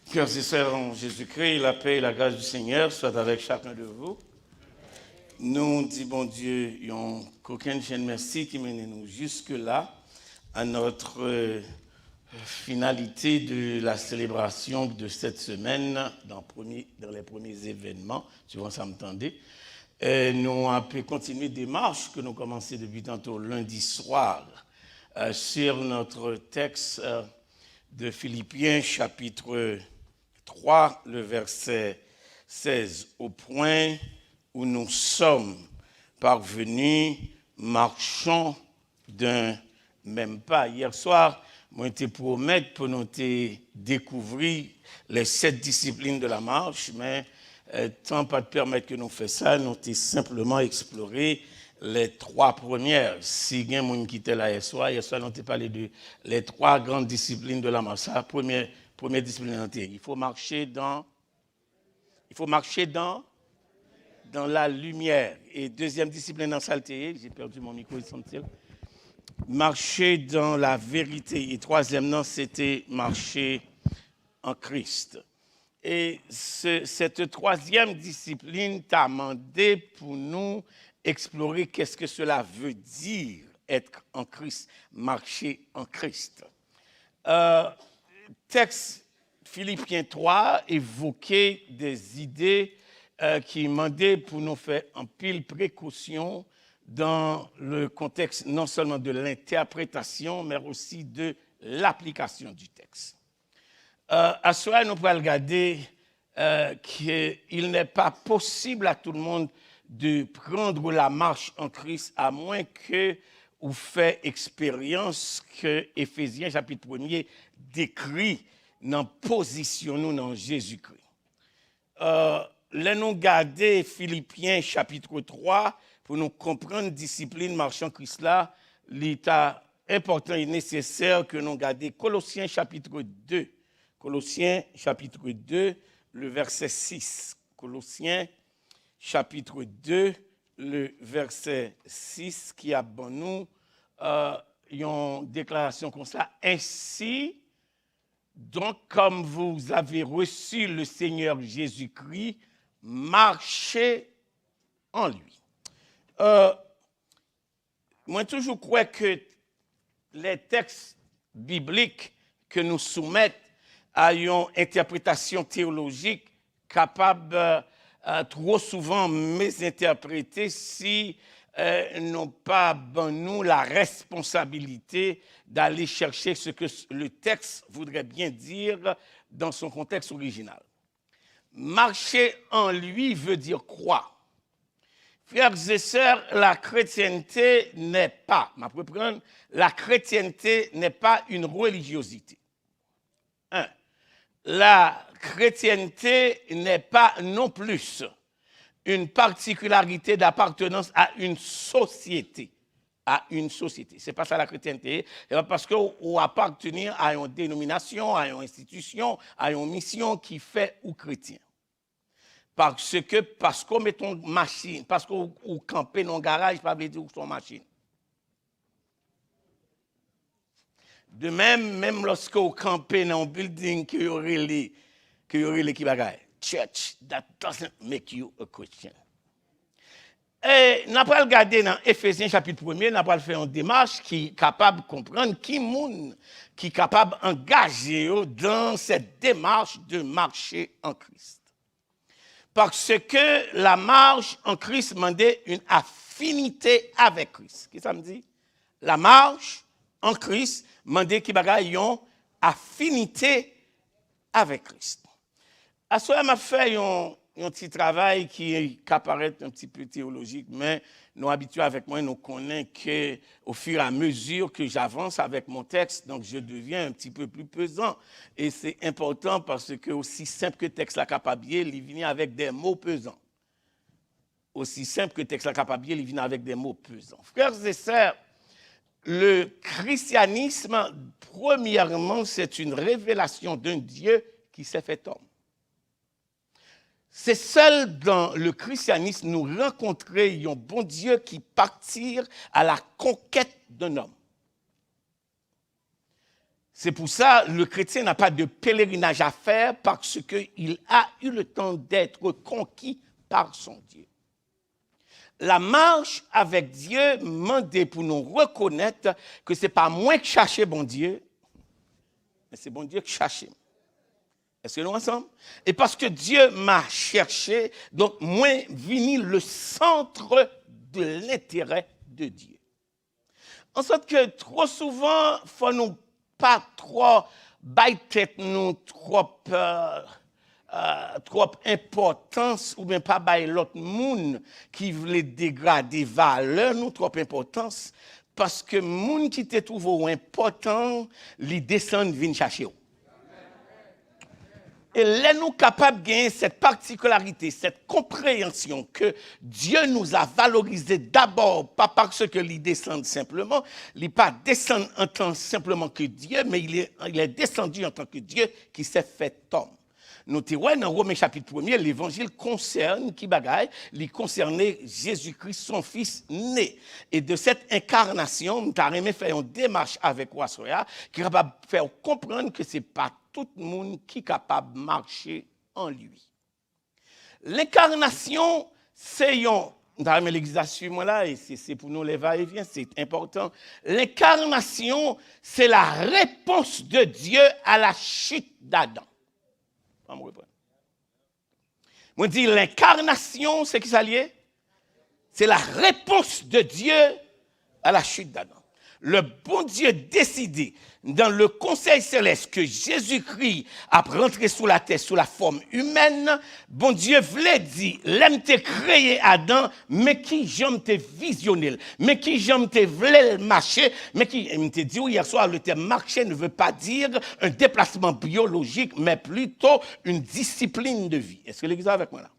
Frères et sœurs en Jésus-Christ, la paix et la grâce du Seigneur soient avec chacun de vous. Nous disons, bon Dieu, il n'y a qu'aucune chaîne merci qui mène nous jusque-là, à notre finalité de la célébration de cette semaine, dans les premiers événements, souvent ça m'entendait. Nous avons continué des marches que nous commençons depuis tantôt lundi soir sur notre texte de Philippiens chapitre 3, le verset 16, au point où nous sommes parvenus, marchons d'un même pas. Hier soir, moi, je promis pour nous découvrir les 7 disciplines de la marche, mais tant pas de permettre que nous fassions ça, nous avons simplement exploré les 3 premières. Si il y a quelqu'un qui était là hier soir, nous avons parlé de les 3 grandes disciplines de la marche. Ça, première discipline, il faut marcher dans la lumière. Et deuxième discipline dans saleté, j'ai perdu mon micro, il semble-t-il. Marcher dans la vérité. Et troisième, non, c'était marcher en Christ. Et cette troisième discipline t'a demandé pour nous explorer qu'est-ce que cela veut dire être en Christ, marcher en Christ. Texte Philippiens 3 évoquait des idées qui demandaient pour nous faire en pile précaution dans le contexte non seulement de l'interprétation, mais aussi de l'application du texte. À ce moment, nous pouvons regarder qu'il n'est pas possible à tout le monde de prendre la marche en Christ à moins que vous fait expérience que Éphésiens chapitre 1er décrit dans position nous dans Jésus-Christ. Là nous garder Philippiens chapitre 3 pour nous comprendre discipline marchant Christ là, l'état important et nécessaire que nous garder Colossiens chapitre 2. Colossiens chapitre 2, le verset 6. Colossiens chapitre 2, le verset 6 qui a bon nous une déclaration comme ça. Ainsi, donc comme vous avez reçu le Seigneur Jésus-Christ, marchez en lui. Moi, toujours crois que les textes bibliques que nous soumettons à une interprétation théologique capable trop souvent mésinterpréter si n'ont pas nous la responsabilité d'aller chercher ce que le texte voudrait bien dire dans son contexte original. Marcher en lui veut dire croire. Frères et sœurs, la chrétienté n'est pas, la chrétienté n'est pas une religiosité. La chrétienté n'est pas non plus une particularité d'appartenance à une société. C'est pas ça la chrétienté. C'est parce qu'on appartient à une dénomination, à une institution, à une mission qui fait ou chrétien. Parce qu'on met ton machine, parce qu'on campe dans le garage, pas veut dire son machine. De même lorsqu'on campe dans un building qui aurait les bagaille. Church, that doesn't make you a Christian. Et nous allons regarder dans Éphésiens chapitre 1er, nous allons faire une démarche qui est capable de comprendre qui est capable d'engager dans cette démarche de marcher en Christ. Parce que la marche en Christ demandait une affinité avec Christ. Qu'est-ce que ça me dit? La marche en Christ demandait qu'il y ait une affinité avec Christ. À ce moment, m'a fait un petit travail qui apparaît un petit peu théologique, mais nous habitués avec moi, nous connaissons qu'au fur et à mesure que j'avance avec mon texte, donc je deviens un petit peu plus pesant. Et c'est important parce que aussi simple que le texte la capable, il vient avec des mots pesants. Aussi simple que le texte la capable, il vient avec des mots pesants. Frères et sœurs, le christianisme, premièrement, c'est une révélation d'un Dieu qui s'est fait homme. C'est seul dans le christianisme nous rencontrer un bon Dieu qui partit à la conquête d'un homme. C'est pour ça que le chrétien n'a pas de pèlerinage à faire parce qu'il a eu le temps d'être conquis par son Dieu. La marche avec Dieu demande pour nous reconnaître que ce n'est pas moi qui cherche bon Dieu, mais c'est bon Dieu qui cherche. Est-ce que nous ensemble? Et parce que Dieu m'a cherché, donc moi, vini le centre de l'intérêt de Dieu. En sorte que trop souvent, il faut nous pas trop bailler tête nous trop importance ou bien pas bailler l'autre monde qui voulait dégrader valeur nous trop importance parce que monde qui te trouve important les descendent viennent chercher. Et là, nous capables de gagner cette particularité, cette compréhension que Dieu nous a valorisé d'abord, pas parce que il descend simplement, il n'est pas descendu en tant simplement que Dieu, mais il est descendu en tant que Dieu qui s'est fait homme. Nous voyons dans Romains chapitre 1er, l'évangile concerne qui bagaille, il concernait Jésus-Christ, son fils né. Et de cette incarnation, nous avons fait une démarche avec Wassoya qui est capable de faire comprendre que ce n'est pas tout le monde qui est capable de marcher en lui. L'incarnation, c'est nous avons l'église à suivre là, et c'est pour nous les va-et-vient, c'est important. L'incarnation, c'est la réponse de Dieu à la chute d'Adam. Moi, dis l'incarnation, c'est qui ça lié? C'est la réponse de Dieu à la chute d'Adam. Le bon Dieu décidé dans le conseil céleste que Jésus-Christ a rentré sous la terre sous la forme humaine, bon Dieu voulait dire, l'aime te créé Adam, mais qui j'aime te visionnel, mais qui j'aime te voulait marcher, mais qui te dit hier soir le terme marcher ne veut pas dire un déplacement biologique, mais plutôt une discipline de vie. Est-ce que l'église est avec moi là?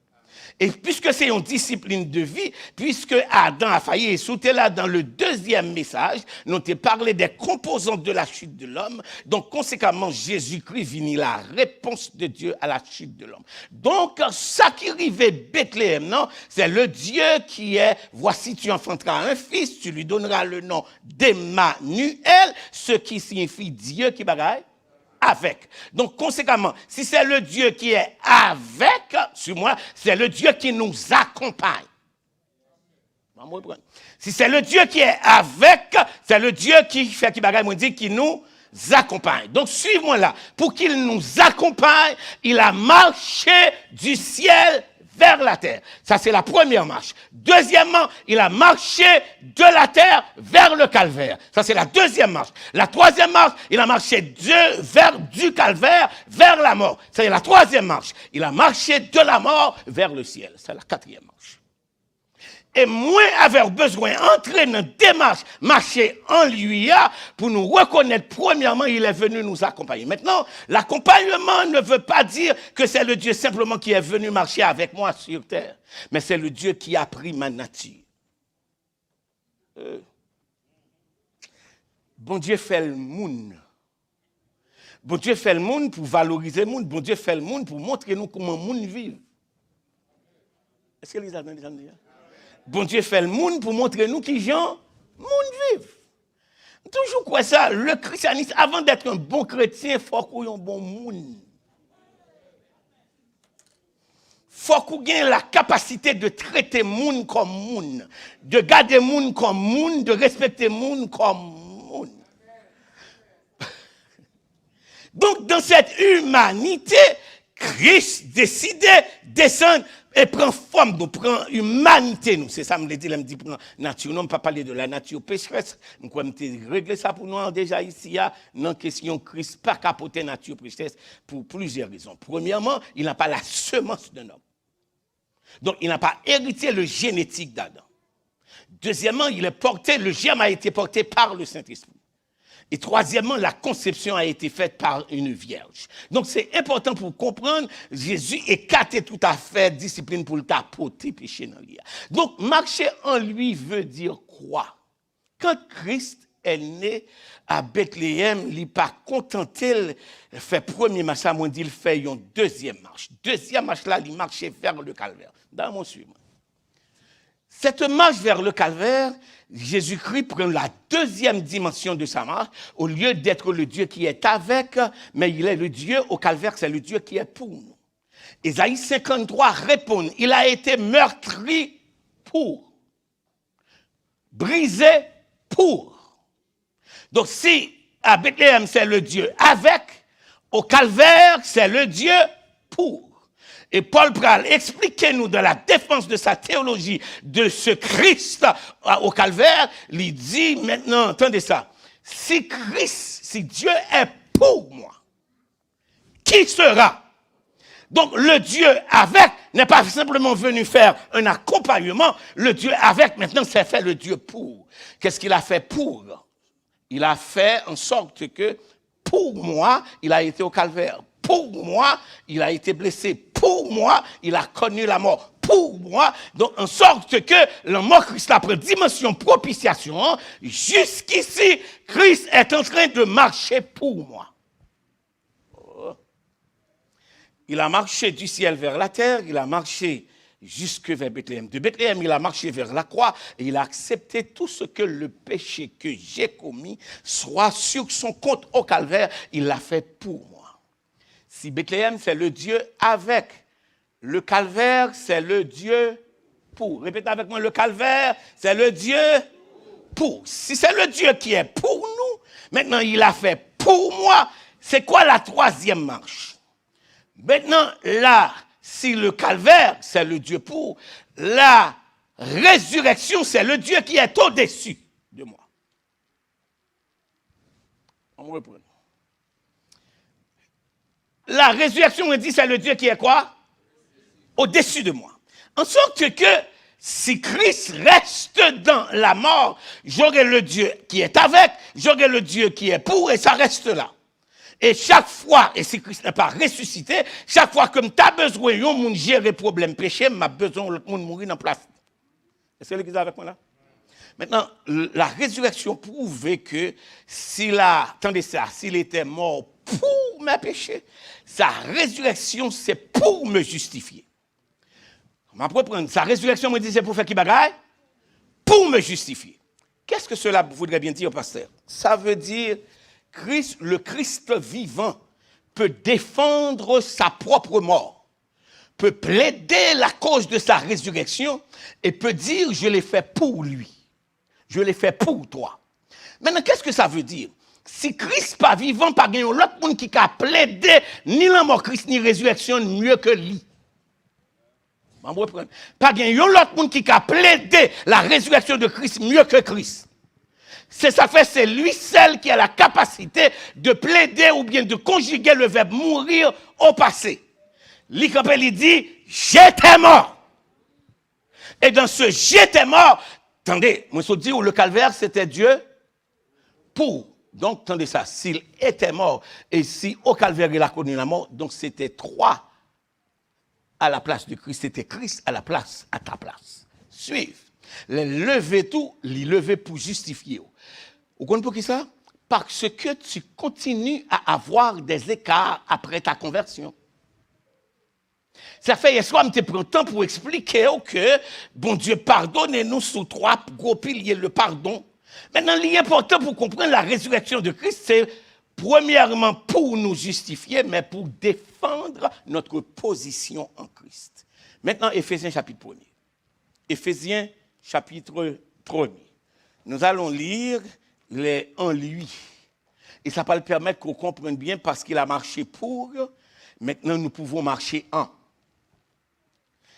Et puisque c'est une discipline de vie, puisque Adam a failli sauter là dans le deuxième message, nous avons parlé des composantes de la chute de l'homme. Donc, conséquemment, Jésus-Christ vient la réponse de Dieu à la chute de l'homme. Donc, ça qui arrivait Bethléem, non, c'est le Dieu qui est, voici tu enfanteras un fils, tu lui donneras le nom d'Emmanuel, ce qui signifie Dieu qui bagaille. Avec. Donc, conséquemment, si c'est le Dieu qui est avec, sur moi, c'est le Dieu qui nous accompagne. Si c'est le Dieu qui est avec, c'est le Dieu qui fait qui nous accompagne. Donc, suivez-moi là. Pour qu'il nous accompagne, il a marché du ciel vers la terre. Ça, c'est la première marche. Deuxièmement, il a marché de la terre vers le calvaire. Ça, c'est la deuxième marche. La troisième marche, il a marché du calvaire vers la mort. C'est la troisième marche. Il a marché de la mort vers le ciel. C'est la quatrième marche. Et moins avoir besoin d'entrer dans une démarche, marcher en lui, pour nous reconnaître, premièrement, il est venu nous accompagner. Maintenant, l'accompagnement ne veut pas dire que c'est le Dieu simplement qui est venu marcher avec moi sur terre, mais c'est le Dieu qui a pris ma nature. Bon Dieu fait le monde. Bon Dieu fait le monde pour valoriser le monde. Bon Dieu fait le monde pour montrer nous comment le monde vit. Est-ce que les gens entendent ça? Bon Dieu fait le monde pour montrer nous qui gens monde vivent. Toujours quoi ça, le christianisme, avant d'être un bon chrétien, il faut qu'on ait un bon monde. Faut qu'on ait la capacité de traiter monde comme monde, de garder monde comme monde, de respecter monde comme monde. Donc, dans cette humanité, Christ décidait de descendre et prend forme, nous prend humanité, nous. C'est ça, me dit, me dit, prend nature. Non, pas parler de la nature pécheresse. Nous, comme régler ça pour nous déjà ici, non question Christ, pas capoter nature pécheresse pour plusieurs raisons. Premièrement, il n'a pas la semence d'un homme. Donc, il n'a pas hérité le génétique d'Adam. Deuxièmement, le germe a été porté par le Saint-Esprit. Et troisièmement, la conception a été faite par une vierge. Donc, c'est important pour comprendre, Jésus écartait tout à fait discipline pour le tapoter péché dans lui. Donc, marcher en lui veut dire quoi? Quand Christ est né à Bethléem, il n'est pas contenté de faire premier marche, ça dit il fait une deuxième marche. Deuxième marche là, il marchait vers le calvaire. Dans mon suivant. Cette marche vers le calvaire, Jésus-Christ prend la deuxième dimension de sa marche. Au lieu d'être le Dieu qui est avec, mais il est le Dieu au calvaire, c'est le Dieu qui est pour nous. Ésaïe 53 répond, il a été meurtri pour, brisé pour. Donc si à Bethléem c'est le Dieu avec, au calvaire c'est le Dieu pour. Et Paul Pral, expliquez-nous dans la défense de sa théologie de ce Christ au calvaire, il dit maintenant, entendez ça, si Dieu est pour moi, qui sera? Donc le Dieu avec n'est pas simplement venu faire un accompagnement, le Dieu avec maintenant c'est fait le Dieu pour. Qu'est-ce qu'il a fait pour? Il a fait en sorte que pour moi, il a été au calvaire. Pour moi, il a été blessé. Pour moi, il a connu la mort. Pour moi, donc en sorte que la mort Christ après dimension propitiation, jusqu'ici, Christ est en train de marcher pour moi. Oh. Il a marché du ciel vers la terre, il a marché jusque vers Bethléem. De Bethléem, il a marché vers la croix et il a accepté tout ce que le péché que j'ai commis soit sur son compte au calvaire, il l'a fait pour moi. Si Bethléem, c'est le Dieu avec, le calvaire, c'est le Dieu pour. Répétez avec moi, le calvaire, c'est le Dieu pour. Si c'est le Dieu qui est pour nous, maintenant il a fait pour moi, c'est quoi la troisième marche? Maintenant, là, si le calvaire, c'est le Dieu pour, la résurrection, c'est le Dieu qui est au-dessus de moi. On me reprend. La résurrection, on dit, c'est le Dieu qui est quoi? Au-dessus de moi. En sorte que si Christ reste dans la mort, j'aurai le Dieu qui est avec, j'aurai le Dieu qui est pour, et ça reste là. Et chaque fois, et si Christ n'est pas ressuscité, chaque fois que tu as besoin de monde gérer problème péché, m'a besoin de monde mourir en place. Est-ce que l'église est avec moi là? Maintenant, la résurrection prouve que s'il était mort pour mes péchés, sa résurrection c'est pour me justifier. On va prendre sa résurrection, me dit c'est pour faire qui bagaille? Pour me justifier. Qu'est-ce que cela voudrait bien dire, pasteur? Ça veut dire le Christ vivant peut défendre sa propre mort, peut plaider la cause de sa résurrection et peut dire je l'ai fait pour lui, je l'ai fait pour toi. Maintenant, qu'est-ce que ça veut dire? Si Christ pas vivant, pas gagne l'autre monde qui a plaidé ni la mort Christ ni résurrection mieux que lui. Pas gagne l'autre monde qui a plaidé la résurrection de Christ mieux que Christ. C'est ça fait, c'est lui seul qui a la capacité de plaider ou bien de conjuguer le verbe mourir au passé. Il dit, j'étais mort. Et dans ce j'étais mort, attendez, moi je dis où le calvaire c'était Dieu pour. Donc, attendez ça, s'il était mort et si au calvaire il a connu la mort, donc c'était trois à la place de Christ, c'était Christ à la place, à ta place. Suivez. Les lever tout, les lever pour justifier. Vous comprenez pour qui ça? Parce que tu continues à avoir des écarts après ta conversion. Ça fait hier soir, je prends le temps pour expliquer que, bon Dieu, pardonnez-nous sous trois gros piliers, le pardon. Maintenant, l'important pour comprendre la résurrection de Christ, c'est premièrement pour nous justifier, mais pour défendre notre position en Christ. Maintenant, Éphésiens chapitre 1er. Éphésiens chapitre 1er. Nous allons lire les en lui. Et ça va le permettre qu'on comprenne bien parce qu'il a marché pour, maintenant nous pouvons marcher en.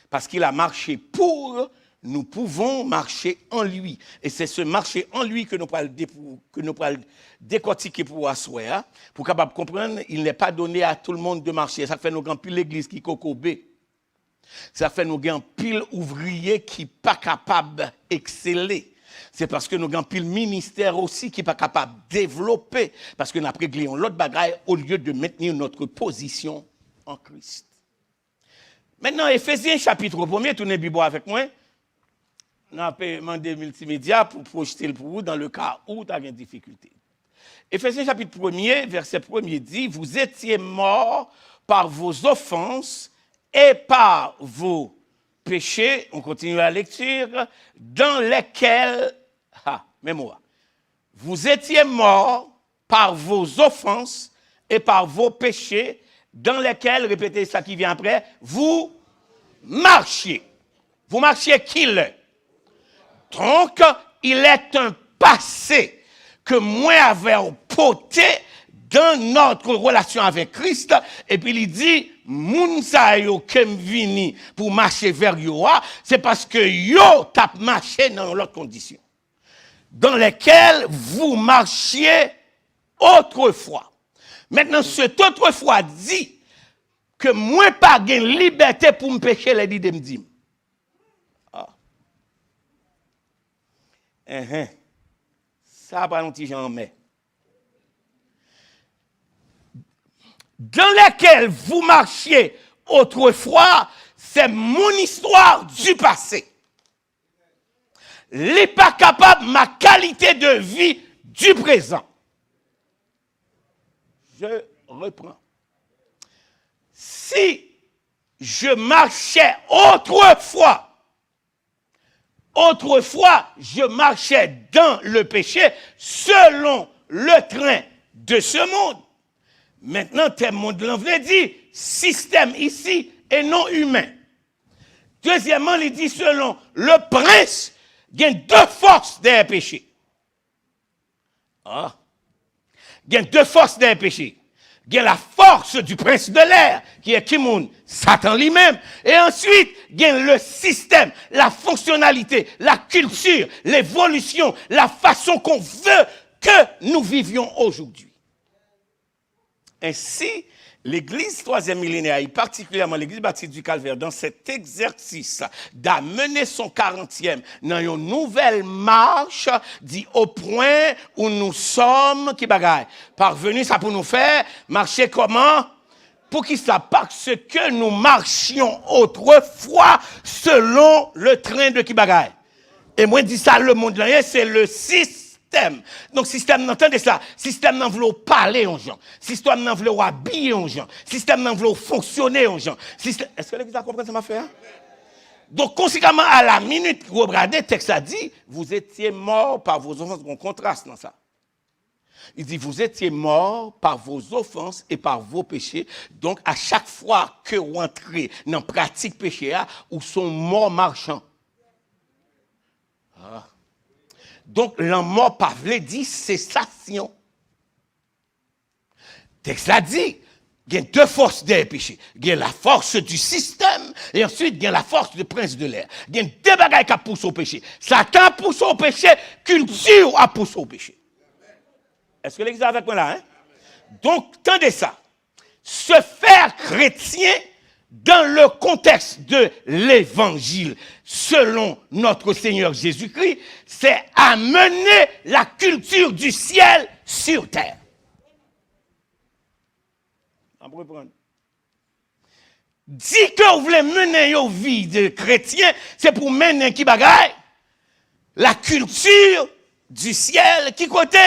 Parce qu'il a marché pour, nous pouvons marcher en lui. Et c'est ce marcher en lui que nous pourrons décortiquer pour asseoir, pour capable comprendre, il n'est pas donné à tout le monde de marcher. Ça fait nous grand pile l'église qui cocobé. Ça fait nous grand pile ouvrier qui pas capable d'exceller. C'est parce que nous avons pile ministère aussi qui n'est pas capable de développer. Parce que nous avons réglé l'autre bagaille au lieu de maintenir notre position en Christ. Maintenant, Éphésiens chapitre 1er, tournez Bible avec moi. Nous avons demandé multimédia pour projeter pour vous dans le cas où tu as une difficulté. Éphésiens chapitre 1er, verset 1er dit, vous étiez morts par vos offenses et par vos péchés, on continue la lecture, dans lesquels, mémoire, vous étiez morts par vos offenses et par vos péchés, dans lesquels, répétez ça qui vient après, vous marchiez. Vous marchiez qu'il est. Donc, il est un passé que moi avait porté dans notre relation avec Christ, et puis il dit, moun sa yo kem vini pour marcher vers yo, c'est parce que yo tap marché dans l'autre condition, dans lesquelles vous marchiez autrefois. Maintenant, cet autrefois dit que moi pas gain liberté pour me pécher les dit me dit. Ça pas un petit Jean mais. Dans lesquels vous marchiez autrefois, c'est mon histoire du passé. Il n'est pas capable ma qualité de vie du présent. Je reprends. Si je marchais autrefois, je marchais dans le péché selon le train de ce monde. Maintenant, tel monde l'envie dit système ici et non humain. Deuxièmement, il dit selon le prince, il y a deux forces des péchés. Il y a deux forces des péchés. Il y a la force du prince de l'air, qui est Kimoun, Satan lui-même. Et ensuite, il y a le système, la fonctionnalité, la culture, l'évolution, la façon qu'on veut que nous vivions aujourd'hui. Ainsi, l'Église troisième millénaire, et particulièrement l'Église baptiste du Calvaire, dans cet exercice d'amener son 40e dans une nouvelle marche, dit au point où nous sommes, qui bagaille, parvenus, ça pour nous faire marcher comment? Pour qui ça? Parce que nous marchions autrefois selon le train de qui bagaille. Et moi, je dis ça, le monde là, c'est le système. Donc, système, n'entendez ça. Système n'en veut parler aux gens. Système n'en veut habiller aux gens. Système n'en veut fonctionner aux gens. Est-ce que l'Église a compris ça m'a fait? Donc, conséquemment, à la minute que vous regardez, le texte a dit, vous étiez morts par vos offenses. On contraste dans ça. Il dit, vous étiez morts par vos offenses et par vos péchés. Donc, à chaque fois que vous entrez dans la pratique péché, ou sont morts marchands. Donc, la mort par vle dit cessation. Texte a dit, il y a deux forces des péchés. Il y a la force du système, et ensuite, il y a la force du prince de l'air. Il y a deux bagailles qui poussent au péché. Satan pousse au péché, culture a poussé au péché. Est-ce que l'Église est avec moi là? Donc, tendez ça. Se faire chrétien dans le contexte de l'évangile, selon notre Seigneur Jésus-Christ, c'est amener la culture du ciel sur terre. Dit que vous voulez mener une vie de chrétien, c'est pour mener qui bagaille? La culture du ciel, qui côté?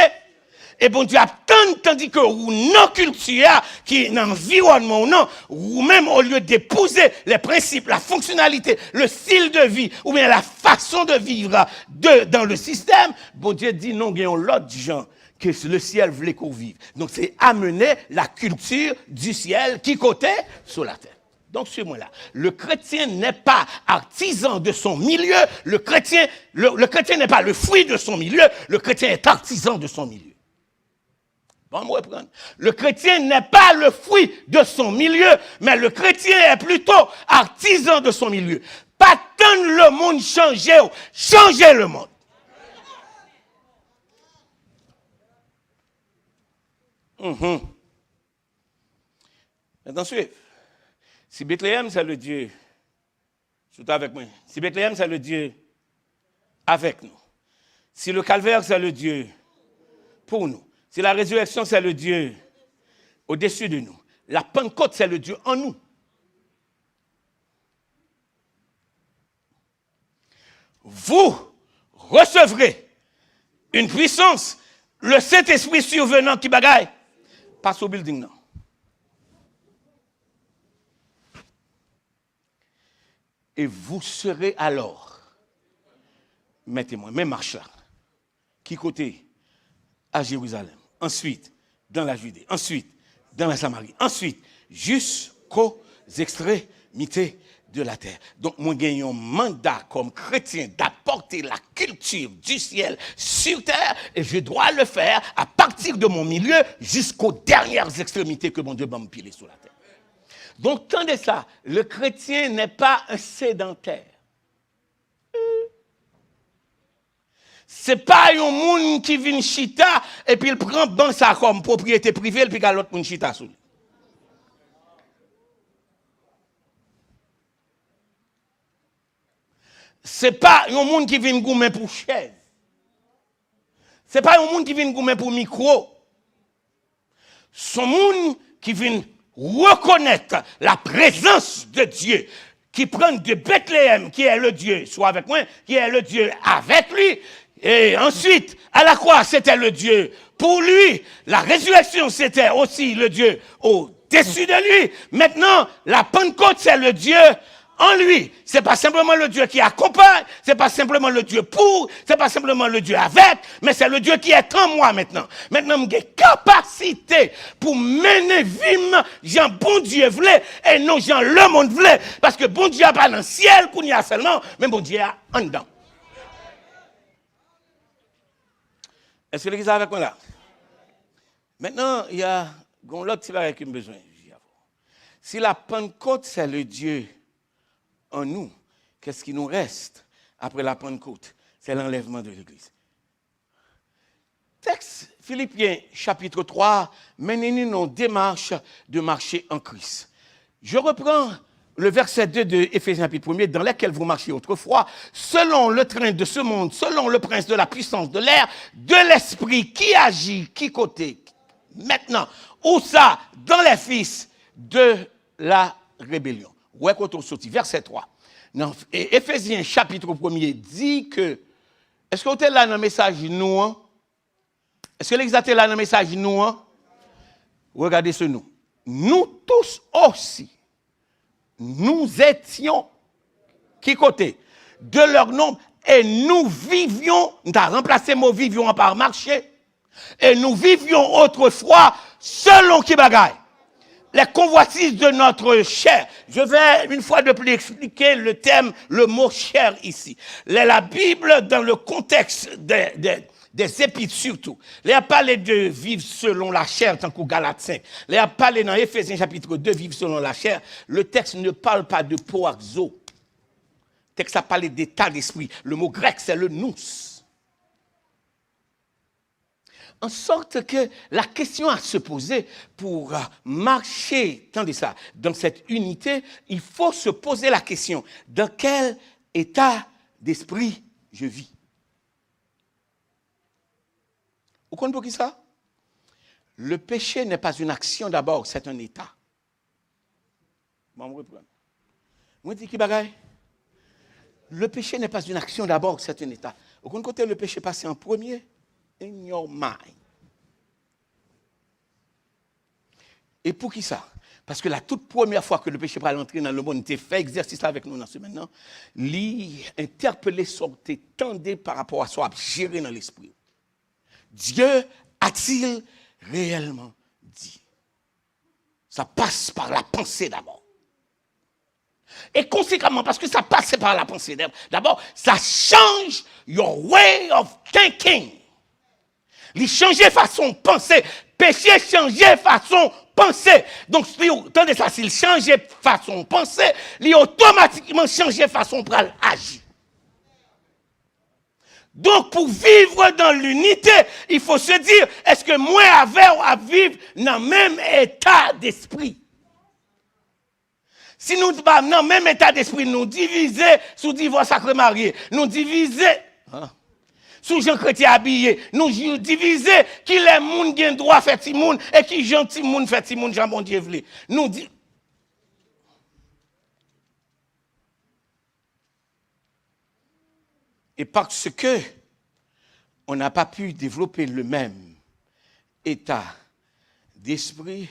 Et bon Dieu attend, tandis que ou non culture, qui est dans l'environnement ou non, ou même au lieu d'épouser les principes, la fonctionnalité, le style de vie, ou bien la façon de vivre dans le système, bon Dieu dit non, il y a l'autre gens que le ciel voulait qu'on vive. Donc c'est amener la culture du ciel qui côté sur la terre. Donc, suis-moi là. Le chrétien n'est pas artisan de son milieu. Le chrétien n'est pas le fruit de son milieu. Le chrétien est artisan de son milieu. Bon, me reprendre. Le chrétien n'est pas le fruit de son milieu, mais le chrétien est plutôt artisan de son milieu. Pas tant le monde changer le monde. Maintenant, suivez. Si Bethléem, c'est le Dieu, tout avec moi. Si Bethléem, c'est le Dieu avec nous. Si le calvaire, c'est le Dieu pour nous. Si la résurrection, c'est le Dieu au-dessus de nous. La Pentecôte, c'est le Dieu en nous. Vous recevrez une puissance, le Saint-Esprit survenant qui bagaille, passe au building, non. Et vous serez alors, mettez-moi, même marche là. Qui côté? À Jérusalem. Ensuite, dans la Judée. Ensuite, dans la Samarie. Ensuite, jusqu'aux extrémités de la terre. Donc, moi, j'ai un mandat comme chrétien d'apporter la culture du ciel sur terre et je dois le faire à partir de mon milieu jusqu'aux dernières extrémités que mon Dieu va me piler sur la terre. Donc, tendez ça, le chrétien n'est pas un sédentaire. C'est pas un monde qui vient chita et puis il prend ban ça comme propriété privée et puis il l'autre monde chita sous lui. C'est pas un monde qui vient goumer pour chaise. C'est pas un monde qui vient goumer pour micro. C'est un monde qui vient reconnaître la présence de Dieu, qui prend de Bethléem, qui est le Dieu, soit avec moi, qui est le Dieu avec lui. Et ensuite, à la croix, c'était le Dieu. Pour lui, la résurrection, c'était aussi le Dieu au-dessus de lui. Maintenant, la Pentecôte, c'est le Dieu en lui. C'est pas simplement le Dieu qui accompagne, c'est pas simplement le Dieu pour, c'est pas simplement le Dieu avec, mais c'est le Dieu qui est en moi maintenant. Maintenant, j'ai capacité pour mener vime, Jean bon Dieu voulait, et non Jean le monde voulait. Parce que bon Dieu a pas dans le ciel qu'on y a seulement, mais bon Dieu a en dedans. Est-ce que l'église est avec moi là? Maintenant, il y a l'autre petit bagage qui a besoin. Si la Pentecôte, c'est le Dieu en nous, qu'est-ce qui nous reste après la Pentecôte? C'est l'enlèvement de l'église. Texte Philippiens chapitre 3, menez-nous en démarche de marcher en Christ. Je reprends le verset 2 de Éphésiens chapitre 1, dans lequel vous marchiez autrefois, selon le train de ce monde, selon le prince de la puissance de l'air, de l'esprit qui agit, qui côté, maintenant, où ça, dans les fils de la rébellion. Ouais, quand on sortit, verset 3. Et Éphésiens chapitre 1 dit que, est-ce que vous êtes là dans le message nous? Hein? Est-ce que l'exact est là dans le message nous? Hein? Regardez ce nous. Nous tous aussi, nous étions, qui côté? De leur nombre, et nous vivions, nous avons remplacé le mot vivions par marché, et nous vivions autrefois selon qui bagaille? Les convoitises de notre chair. Je vais une fois de plus expliquer le thème, le mot chair ici. La Bible, dans le contexte des épîtres surtout, elle a parlé de vivre selon la chair, tant qu'au Galates 5. Elle a parlé dans Éphésiens chapitre 2, vivre selon la chair. Le texte ne parle pas de poaxo. Le texte a parlé d'état d'esprit. Le mot grec, c'est le nous. En sorte que la question à se poser pour marcher, tendez ça, dans cette unité, il faut se poser la question, dans quel état d'esprit je vis? Vous comprenez pour qui ça? Le péché n'est pas une action d'abord, c'est un état. Bon, on reprend. Moi, dis qui bagaille? Le péché n'est pas une action d'abord, c'est un état. Au côté, le péché passe en premier. In your mind. Et pour qui ça? Parce que la toute première fois que le péché va entrer dans le monde, tu fait exercice là avec nous dans ce maintenant, lui interpeller sortait tendez par rapport à soi, gérer dans l'esprit. Dieu a-t-il réellement dit? Ça passe par la pensée d'abord. Et conséquemment, parce que ça passe par la pensée d'abord, ça change your way of thinking. Il changeait façon de penser. Péché changeait façon de penser. Donc, attendez ça, s'il changeait façon de penser, il automatiquement changeait façon de agir. Donc, pour vivre dans l'unité, il faut se dire, est-ce que moi avec à vivre dans le même état d'esprit? Si nous sommes dans le même état d'esprit, nous diviser sous divorce sacré marié, nous diviser sous gens chrétiens habillés, nous diviser qui les moun gen droit faire ti moun et qui gentil moun fait ti moun Jean bon Dieu vle. Nous dit et parce que on n'a pas pu développer le même état d'esprit,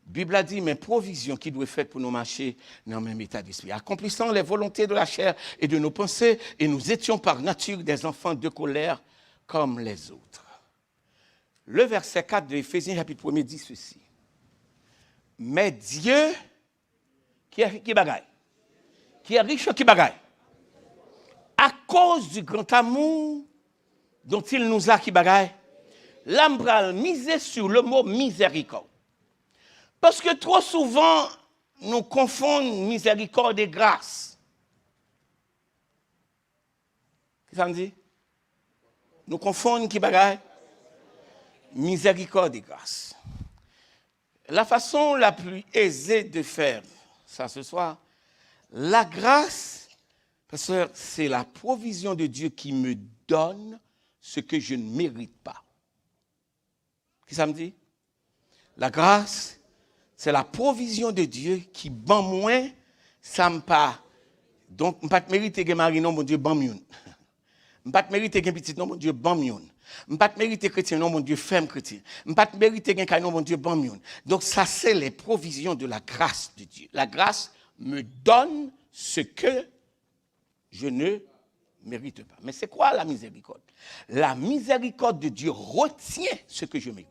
Bible a dit, mais provision qui doit être faite pour nous marcher dans le même état d'esprit, accomplissant les volontés de la chair et de nos pensées, et nous étions par nature des enfants de colère comme les autres. Le verset 4 de Éphésiens chapitre 1 dit ceci. Mais Dieu, qui bagaille? Qui est riche, qui bagaille? À cause du grand amour dont il nous a qui bagaille, l'âme pral miser sur le mot miséricorde. Parce que trop souvent, nous confondons miséricorde et grâce. Qu'est-ce que ça me dit? Nous confondons qui bagaille? Miséricorde et grâce. La façon la plus aisée de faire ça ce soir, la grâce, parce que c'est la provision de Dieu qui me donne ce que je ne mérite pas. Qu'est-ce que ça me dit? La grâce, c'est la provision de Dieu qui ban moins, ça me pas. Donc, je ne peux pas mériter que Marie, non, mon Dieu, ban mieux. Je ne peux pas mériter que petit, non, mon Dieu, ban mieux. Je ne peux pas mériter chrétien, non, mon Dieu, femme chrétien. Je ne peux pas mériter que non, mon Dieu, ban mieux. Donc, ça, c'est les provisions de la grâce de Dieu. La grâce me donne ce que je ne mérite pas. Mais c'est quoi la miséricorde? La miséricorde de Dieu retient ce que je mérite.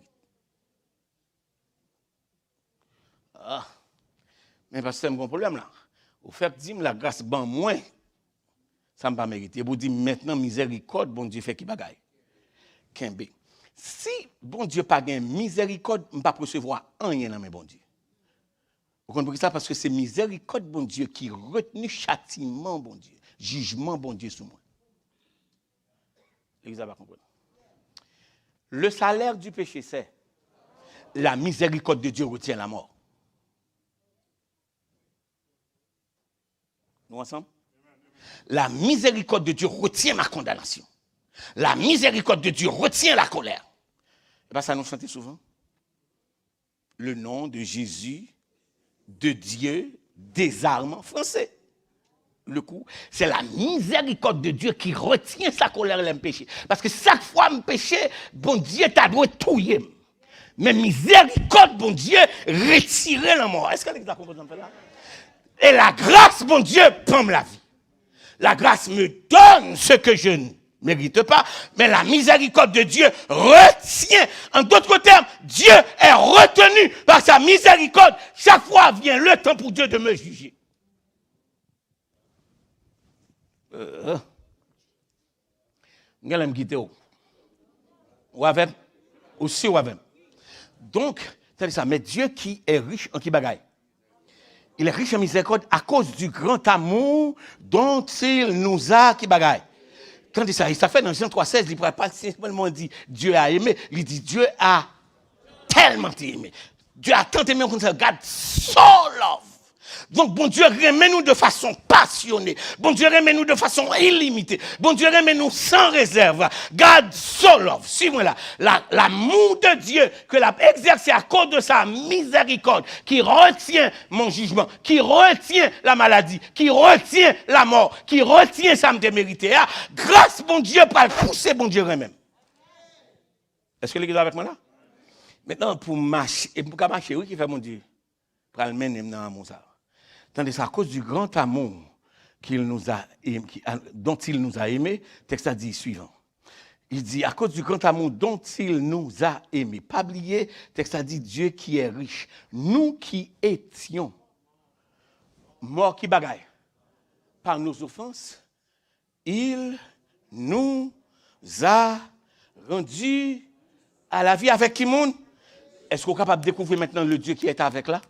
Ah, mais parce que c'est un bon problème là. Au fait, dire la grâce ban moins, ça ne va pas mériter. Vous dites maintenant miséricorde, bon Dieu fait qui bagaille. Kembe. Si bon Dieu pas gain miséricorde, on ne va pas recevoir rien dans mes bon Dieu. Vous comprenez ça? Parce que c'est miséricorde, bon Dieu, qui retenu châtiment, bon Dieu, jugement, bon Dieu, sur moi. L'église va comprendre. Le salaire du péché, c'est la miséricorde de Dieu retient la mort. Nous ensemble? La miséricorde de Dieu retient ma condamnation. La miséricorde de Dieu retient la colère. Et bien, ça nous chante souvent. Le nom de Jésus, de Dieu, désarme en français. Le coup, c'est la miséricorde de Dieu qui retient sa colère et le péché. Parce que chaque fois que je péché, bon Dieu t'a dû touiller. Mais miséricorde, bon Dieu, retirer la mort. Est-ce que vous avez compris là? Et la grâce, bon Dieu, prend la vie. La grâce me donne ce que je ne mérite pas, mais la miséricorde de Dieu retient. En d'autres termes, Dieu est retenu par sa miséricorde. Chaque fois vient le temps pour Dieu de me juger. Vous allez me quitter ou avec aussi ou avec. Donc, c'est ça. Mais Dieu qui est riche en qui bagaille. Il est riche en miséricorde à cause du grand amour dont il nous a qui bagaille. Quand il ça fait dans Jean 3,16, il ne pourrait pas simplement dire Dieu a aimé, il dit Dieu a tellement aimé. Dieu a tant aimé qu'on se regarde so love. Donc, bon Dieu remet nous de façon passionnée. Bon Dieu remet nous de façon illimitée. Bon Dieu remet nous sans réserve. God so love. Suivez-moi là. L'amour de Dieu que l'a exercé à cause de sa miséricorde, qui retient mon jugement, qui retient la maladie, qui retient la mort, qui retient sa mérité. Grâce, bon Dieu, pour le pousser, bon Dieu même. Est-ce que l'église est avec moi là? Maintenant, pour marcher, oui, qui fait mon Dieu? Pour le mener dans l'amour ça. Tandis à cause du grand amour dont il nous a aimés, le texte a dit suivant. Il dit, à cause du grand amour dont il nous a aimés. Pas oublier, le texte a dit, Dieu qui est riche. Nous qui étions morts qui bagaille par nos offenses, il nous a rendus à la vie avec qui monde? Est-ce qu'on est capable de découvrir maintenant le Dieu qui est avec là?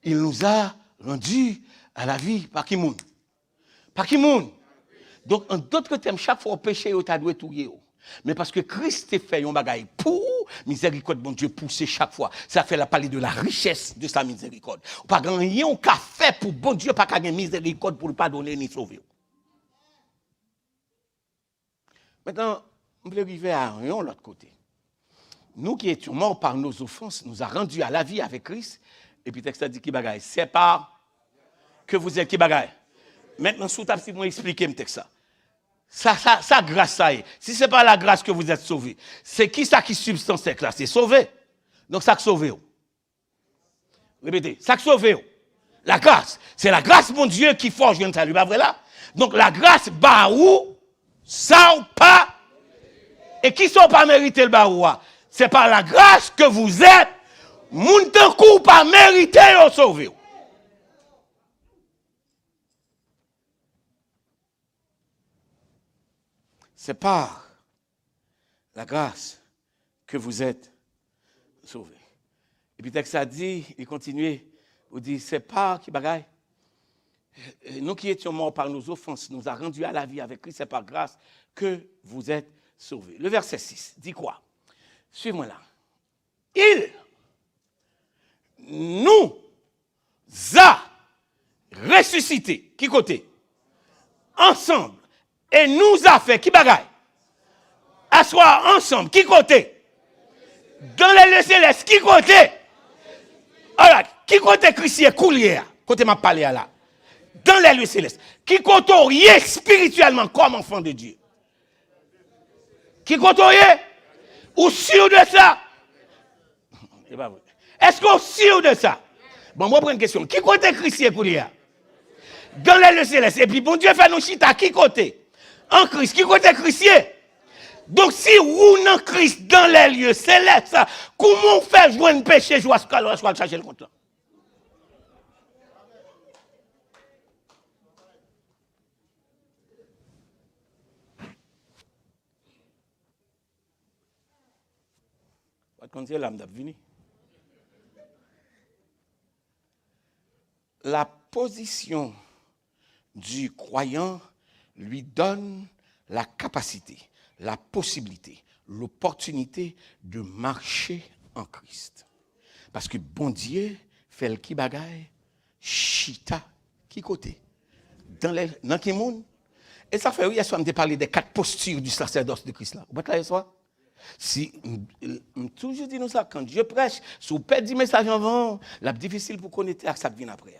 Il nous a rendus à la vie par qui monde? Par qui monde? Donc, en d'autres termes, chaque fois au péché, il a dû touiller. Mais parce que Christ a fait un bagaille pour miséricorde, bon Dieu, pousser chaque fois. Ça fait la parler de la richesse de sa miséricorde. Pas rien qu'a fait pour bon Dieu, pas qu'à miséricorde pour ne pas donner ni sauver. Maintenant, on peut arriver à rien de l'autre côté. Nous qui étions morts par nos offenses, nous a rendus à la vie avec Christ. Et puis, le texte a dit qui bagaille. C'est par que vous êtes qui bagaille. Maintenant, sous ta petite, moi expliquer le texte. Ça, grâce ça est. Si ce n'est pas la grâce que vous êtes sauvés, c'est qui ça qui substance là? C'est sauvé. Donc, ça qui sauvé. Répétez, ça qui sauve. La grâce. C'est la grâce, mon Dieu, qui forge un salut. Pas vrai là? Donc la grâce, bah ou, ça ou pas. Et qui sont pas mérité le baroua? C'est par la grâce que vous êtes, moun tan kou pas mérité au sauvé. C'est par la grâce que vous êtes sauvés. Et puis, texte a dit, il continue, il dit, c'est par qui bagaille. Nous qui étions morts par nos offenses, nous a rendus à la vie avec Christ, c'est par grâce que vous êtes sauvés. Le verset 6 dit quoi? Suivez-moi là. Il nous a ressuscités. Qui côté? Ensemble. Et nous a fait, qui bagaille? Asseoir ensemble. Qui côté? Dans les lieux célestes. Qui côté? Alors, qui côté Christ coulier? Côté m'a parlé là. Dans les lieux célestes. Qui côtoie spirituellement comme enfant de Dieu? Qui côtoie? Ou sûr de ça? C'est pas vrai. Est-ce qu'on est sûr de ça? Bon, moi, je prends une question. Qui côté Christ coulier? Dans les lieux célestes. Et puis, bon Dieu fait nos chita. Qui côté? En Christ. Qui côté Christ? Donc, si vous en Christ dans les lieux célestes, comment on fait jouer un péché, je vais chercher le compte? Quand c'est l'âme d'Abvini. La position du croyant lui donne la capacité, la possibilité, l'opportunité de marcher en Christ. Parce que bon Dieu fait le qui bagaille, chita, qui côté, dans qui monde. Et ça fait, oui, hier soir, on a parlé des 4 postures du sacerdoce de Christ là. Vous êtes là hier soir? Si, toujours dit nous ça, quand Dieu prêche, si vous perdez du message avant, c'est difficile pour connaître à ça qui vient après.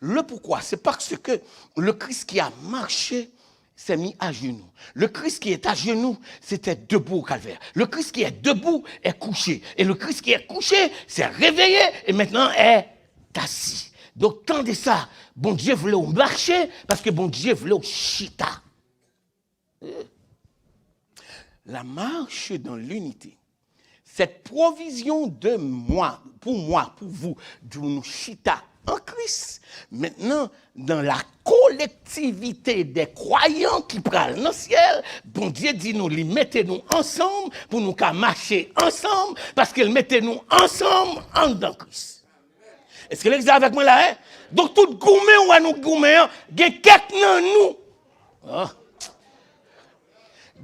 Le pourquoi, c'est parce que le Christ qui a marché s'est mis à genoux. Le Christ qui est à genoux, c'était debout au calvaire. Le Christ qui est debout est couché. Et le Christ qui est couché s'est réveillé et maintenant est assis. Donc, tant de ça, bon Dieu voulait marcher parce que bon Dieu voulait chita. La marche dans l'unité, cette provision de moi, pour vous, de nous chita en Christ, maintenant, dans la collectivité des croyants qui prennent dans le ciel, bon Dieu dit nous, mettez-nous ensemble pour nous marcher ensemble, parce qu'il mettez-nous ensemble en dans Christ. Est-ce que l'exemple avec moi là? Hein? Donc, tout gourmet ou à nous gourmet, il y a quelqu'un dans nous. Oh.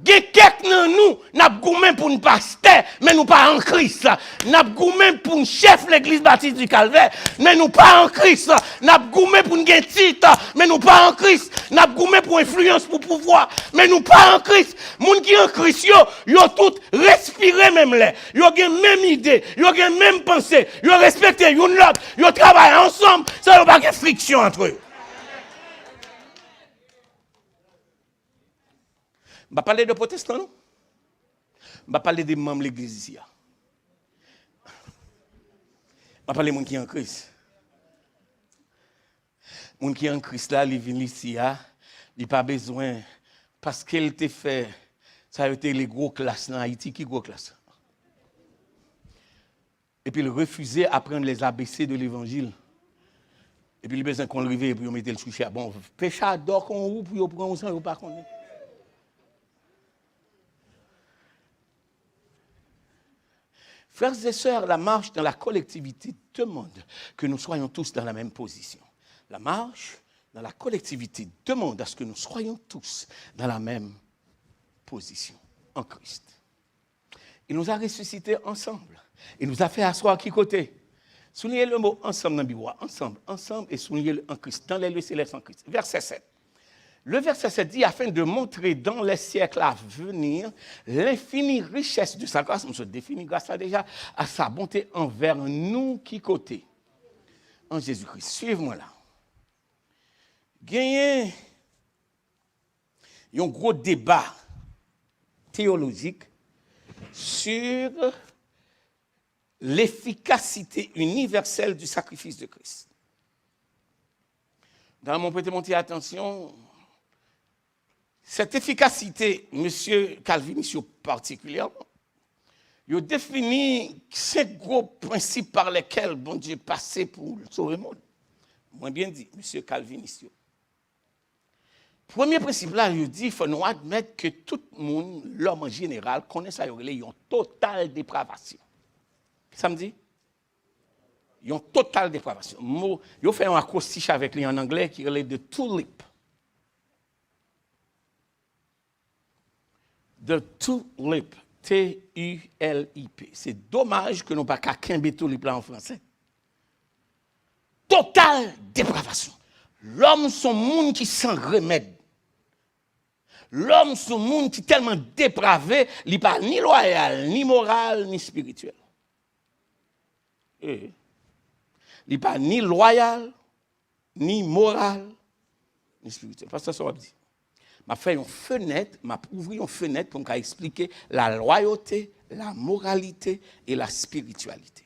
Quelques dans nous, n'a goumé pour un pasteur, mais nous pas en Christ. N'a goumé pour un chef de l'église baptiste du Calvaire, mais nous pas en Christ. N'a goumé pour un titre, mais nous pas en Christ. N'a goumé pour influence, pour pouvoir, mais nous pas en Christ. Moun qui en Christ, yo tout respiré même là. Yo gen même idée, yo gen même pensée, yo respecté une l'autre, yo travaillent ensemble, ça yo pas de friction entre eux. Je vais parler de protestants, non? Je vais parler des membres de l'église ici. Je vais parler des gens qui sont en Christ. Les gens qui sont en Christ, là, ils viennent ici, ils n'ont pas besoin, parce qu'ils te fait, ça a été les gros classes dans Haïti, qui gros classe? Et puis ils refusaient d'apprendre les ABC de l'évangile. Et puis ils ont besoin qu'on le réveille et puis on mette le chouché. Bon, pécheur d'or qu'on ou pour prendre un sang, ou pas qu'on. Frères et sœurs, la marche dans la collectivité demande que nous soyons tous dans la même position. La marche dans la collectivité demande à ce que nous soyons tous dans la même position en Christ. Il nous a ressuscités ensemble. Il nous a fait asseoir à qui côté? Soulignez le mot ensemble dans le Bible. Ensemble et soulignez-le en Christ, dans les lieux célestes en Christ. Verset 7. Le verset 7 dit, afin de montrer dans les siècles à venir l'infinie richesse de sa grâce, on se définit grâce à déjà, à sa bonté envers nous qui côté? En Jésus-Christ. Suivez-moi là. Gagnez un gros débat théologique sur l'efficacité universelle du sacrifice de Christ. Dans mon petit monter attention, cette efficacité, M. Calvinisio particulièrement, il définit ces gros principes par lesquels bon Dieu passé pour sauver le monde. Moi bien dit, M. Calvinisio. Premier principe là, il dit qu'il faut nous admettre que tout le monde, l'homme en général, connaît ça, il y a une totale dépravation. Ça me dit? Il y a une totale dépravation. Il fait un acrostiche avec lui en anglais qui relève de tulip. The tulip. T-U-L-I-P. C'est dommage que nous n'avons pas qu'un tulip là en français. Totale dépravation. L'homme, c'est un monde qui sans remède. L'homme, c'est un monde qui est tellement dépravé, il n'est pas ni loyal, ni moral, ni spirituel. Il n'est pas ni loyal, ni moral, ni spirituel. Parce que ça, on va dire. Je vais faire une fenêtre, je vais ouvrir une fenêtre pour expliquer la loyauté, la moralité et la spiritualité.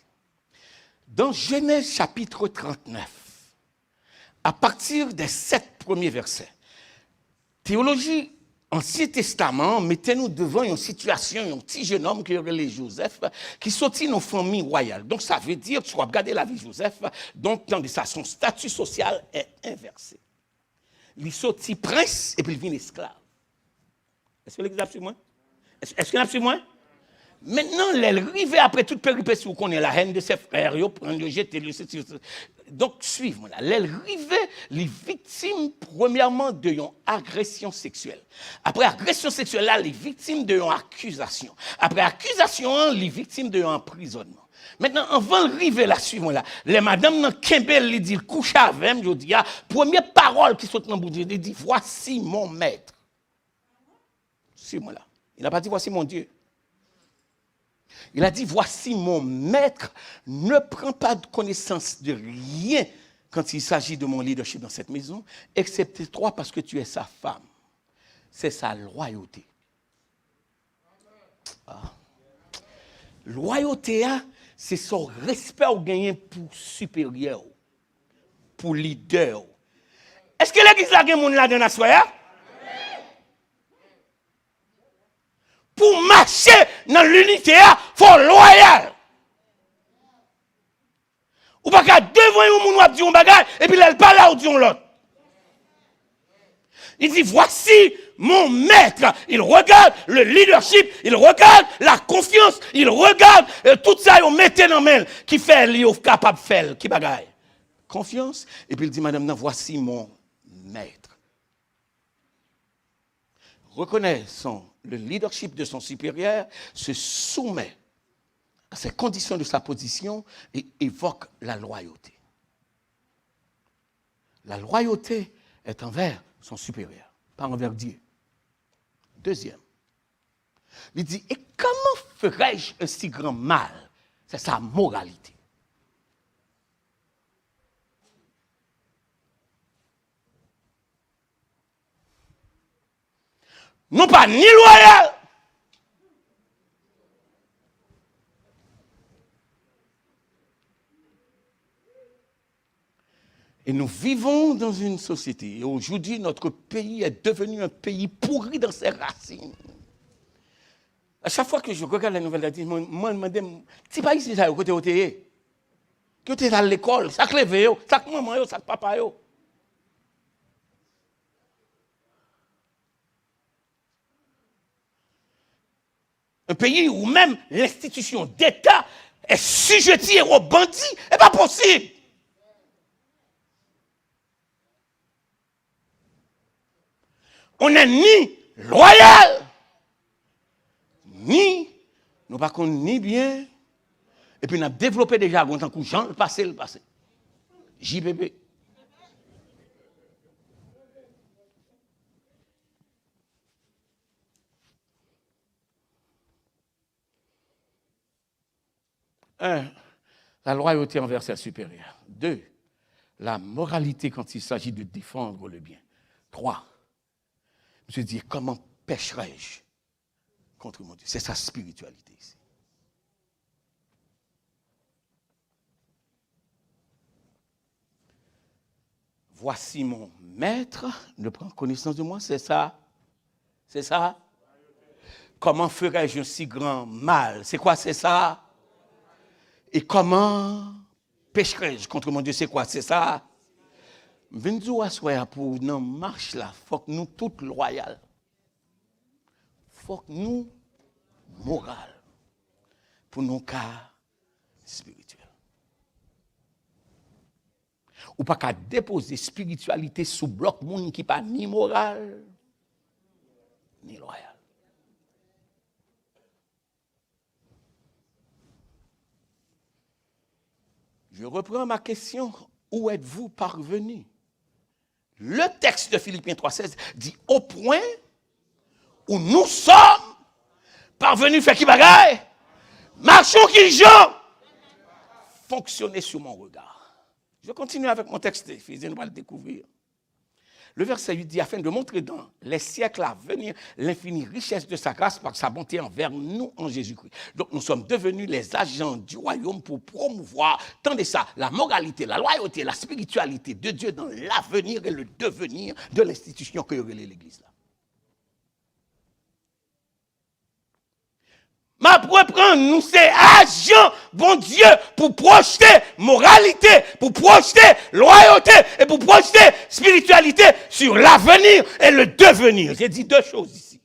Dans Genèse chapitre 39, à partir des 7 premiers versets, théologie Ancien Testament, mettez-nous devant une situation, un petit jeune homme qui est Joseph, qui sortit dans une famille royale. Donc ça veut dire, tu vas regarder la vie de Joseph, donc dans ça, son statut social est inversé. Il sortit prince et puis il devient esclave. Est-ce que l'exemple sur moi? Est-ce qu'il y a sur moi? Maintenant, l'arrivée après toute péripétie où on est la haine de ses frères, il prend le jeter, le donc, suivez-moi là. L'arrivée, les victimes, premièrement, d'une agression sexuelle. Après agression sexuelle, là, les victimes d'une accusation. Après accusation, les victimes d'un emprisonnement. Maintenant, avant d'arriver là, suivez-moi là. Les madames dans Kembel, ils disent, couche avec moi, je dis, première parole qui saute dans le bout, il dit, voici mon maître. Suivez-moi là. Il n'a pas dit, voici mon Dieu. Il a dit, voici mon maître, ne prends pas de connaissance de rien quand il s'agit de mon leadership dans cette maison, excepté toi parce que tu es sa femme. C'est sa loyauté. Ah. Loyauté, c'est son respect au gagné pour supérieur, pour leader. Est-ce que l'église a gagné là dans la soirée? Pour marcher dans l'unité, il faut loyal. Ou pas qu'à devant un monde dire un bagage et puis elle parle là ou dit l'autre. Il dit voici mon maître. Il regarde le leadership, il regarde la confiance, il regarde tout ça il met dans main qui fait lui capable de faire qui bagaille. Confiance et puis il dit madame non, voici mon maître. Reconnaissant le leadership de son supérieur, se soumet à ces conditions de sa position et évoque la loyauté. La loyauté est envers son supérieur, pas envers Dieu. Deuxième, il dit, et comment ferais-je un si grand mal? C'est sa moralité. Non pas ni loyal, et nous vivons dans une société, et aujourd'hui notre pays est devenu un pays pourri dans ses racines. À chaque fois que je regarde la nouvelle, je me demande, si pas ici, ça est côté OTE, que tu es à l'école, ça clève, ça maman, ça papa. Un pays où même l'institution d'État est sujettée aux bandits, c'est pas possible. On n'est ni loyal, ni, nous ne pas ni bien, et puis on a développé déjà un tant que Jean le passé. JPP. Un, la loyauté envers ses supérieurs. 2, la moralité quand il s'agit de défendre le bien. 3, je dis, comment pécherai-je contre mon Dieu? C'est sa spiritualité ici. voici mon maître, ne prend connaissance de moi, c'est ça? C'est ça? Comment ferais-je un si grand mal? C'est quoi, c'est ça? Et comment pécherais-je contre mon Dieu? C'est quoi, c'est ça? Venez-vous asseoir pour nous marche là, faut que nous toutes loyales. Faut que nous moral pour nos cas spirituels. Ou pas qu'à déposer spiritualité sous bloc moun qui pas ni moral ni loyal. Je reprends ma question. Où êtes-vous parvenus? Le texte de Philippiens 3,16 dit au point où nous sommes parvenus faire qui bagaille? Marchons qui gens? Fonctionnez sur mon regard. Je continue avec mon texte, Éphésiens, on va le découvrir. Le verset 8 dit, afin de montrer dans les siècles à venir l'infinie richesse de sa grâce par sa bonté envers nous en Jésus-Christ. Donc nous sommes devenus les agents du royaume pour promouvoir, tendez ça, la moralité, la loyauté, la spiritualité de Dieu dans l'avenir et le devenir de l'institution que relève l'Église là. Ma reprendre, nous c'est agent, bon Dieu, pour projeter moralité, pour projeter loyauté et pour projeter spiritualité sur l'avenir et le devenir. J'ai dit deux choses ici.